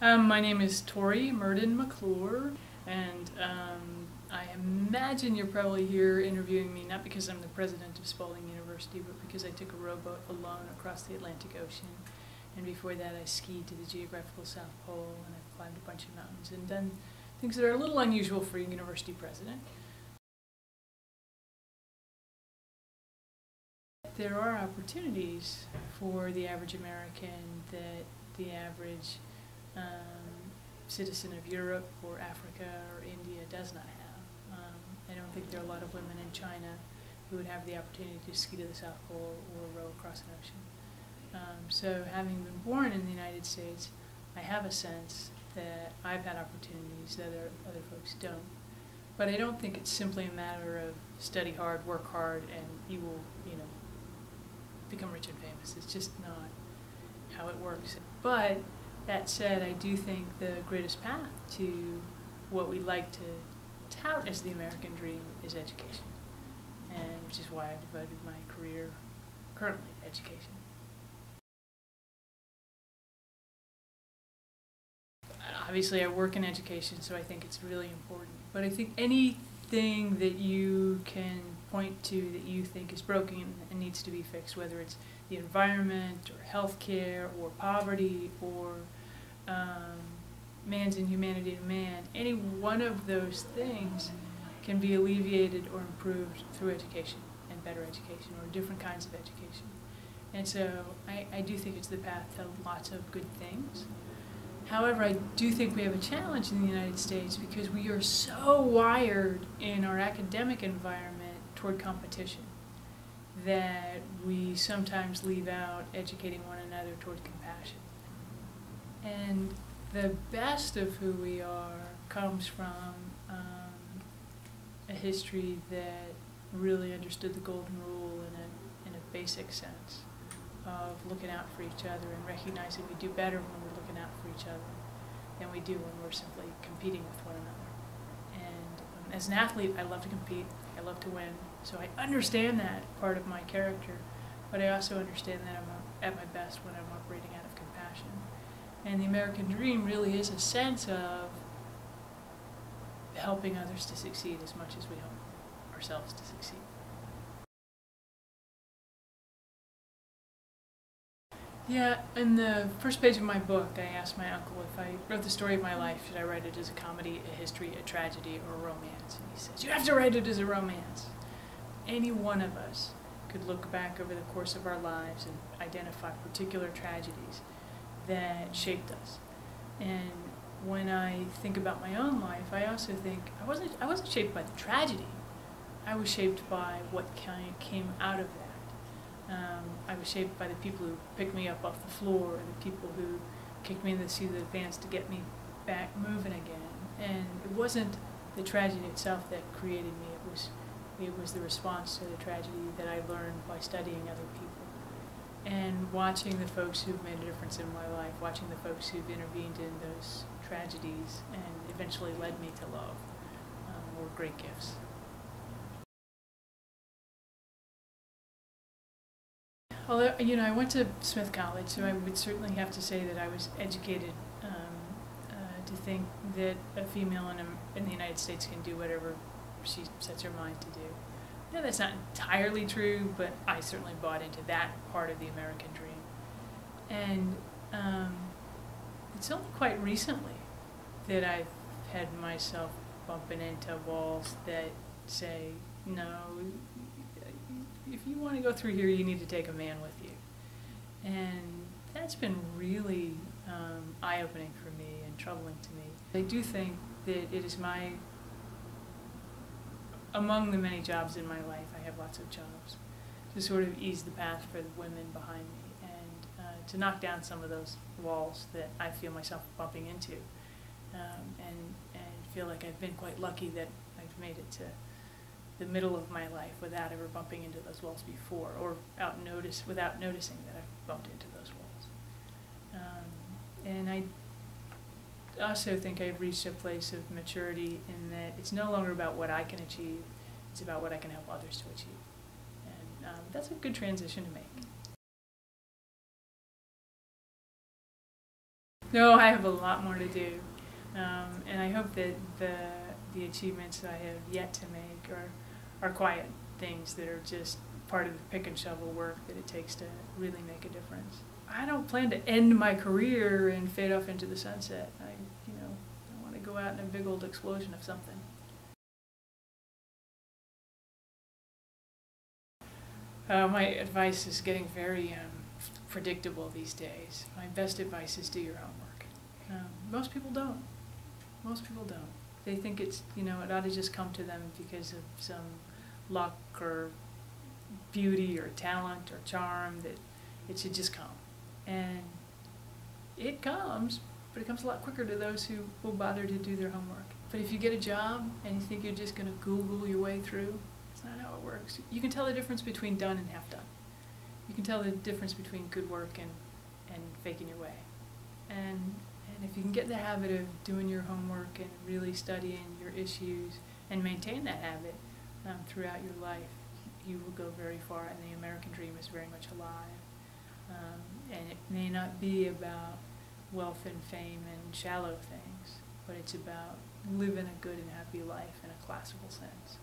My name is Tori Murden McClure, and I imagine you're probably here interviewing me not because I'm the president of Spalding University, but because I took a rowboat alone across the Atlantic Ocean. And before that, I skied to the geographical South Pole, and I've climbed a bunch of mountains and done things that are a little unusual for a university president. There are opportunities for the average American that the average citizen of Europe or Africa or India does not have. I don't think there are a lot of women in China who would have the opportunity to ski to the South Pole or row across an ocean. So having been born in the United States, I have a sense that I've had opportunities that other folks don't. But I don't think it's simply a matter of study hard, work hard, and you will, become rich and famous. It's just not how it works. But that said, I do think the greatest path to what we like to tout as the American dream is education, and which is why I've devoted my career currently to education. Obviously, I work in education, so I think it's really important. But I think anything that you can point to that you think is broken and needs to be fixed, whether it's the environment or healthcare or poverty or man's inhumanity to man, any one of those things can be alleviated or improved through education and better education or different kinds of education. And so I do think it's the path to lots of good things. However, I do think we have a challenge in the United States because we are so wired in our academic environment toward competition that we sometimes leave out educating one another toward compassion. And the best of who we are comes from a history that really understood the golden rule in a basic sense of looking out for each other and recognizing we do better when we're looking out for each other than we do when we're simply competing with one another. And as an athlete, I love to compete, I love to win, so I understand that part of my character, but I also understand that I'm at my best when I'm operating out of compassion. And the American dream really is a sense of helping others to succeed as much as we help ourselves to succeed. Yeah, in the first page of my book, I asked my uncle if I wrote the story of my life, should I write it as a comedy, a history, a tragedy, or a romance? And he says, you have to write it as a romance. Any one of us could look back over the course of our lives and identify particular tragedies that shaped us. And when I think about my own life, I also think I wasn't shaped by the tragedy. I was shaped by what came out of that. I was shaped by the people who picked me up off the floor, and the people who kicked me in the seat of the pants to get me back moving again. And it wasn't the tragedy itself that created me. It was the response to the tragedy that I learned by studying other people and watching the folks who've made a difference in my life, watching the folks who've intervened in those tragedies and eventually led me to love, were great gifts. Although, I went to Smith College, so I would certainly have to say that I was educated to think that a female in the United States can do whatever she sets her mind to do. That's not entirely true, but I certainly bought into that part of the American dream. And it's only quite recently that I've had myself bumping into walls that say, no, if you want to go through here, you need to take a man with you. And that's been really eye-opening for me and troubling to me. I do think that it is among the many jobs in my life, I have lots of jobs, to sort of ease the path for the women behind me and to knock down some of those walls that I feel myself bumping into and feel like I've been quite lucky that I've made it to the middle of my life without ever bumping into those walls before, or without noticing that I've bumped into those walls. And I also think I've reached a place of maturity in that it's no longer about what I can achieve, it's about what I can help others to achieve. And that's a good transition to make. No, I have a lot more to do, and I hope that the achievements I have yet to make are quiet things that are just part of the pick and shovel work that it takes to really make a difference. I don't plan to end my career and fade off into the sunset. I want to go out in a big old explosion of something. My advice is getting very predictable these days. My best advice is do your homework. Most people don't. Most people don't. They think it ought to just come to them because of some luck or beauty or talent or charm, that it should just come. And it comes, but it comes a lot quicker to those who will bother to do their homework. But if you get a job and you think you're just going to Google your way through, it's not how it works. You can tell the difference between done and half done. You can tell the difference between good work and faking your way. And if you can get in the habit of doing your homework and really studying your issues and maintain that habit throughout your life, you will go very far, and the American dream is very much alive. And it may not be about wealth and fame and shallow things, but it's about living a good and happy life in a classical sense.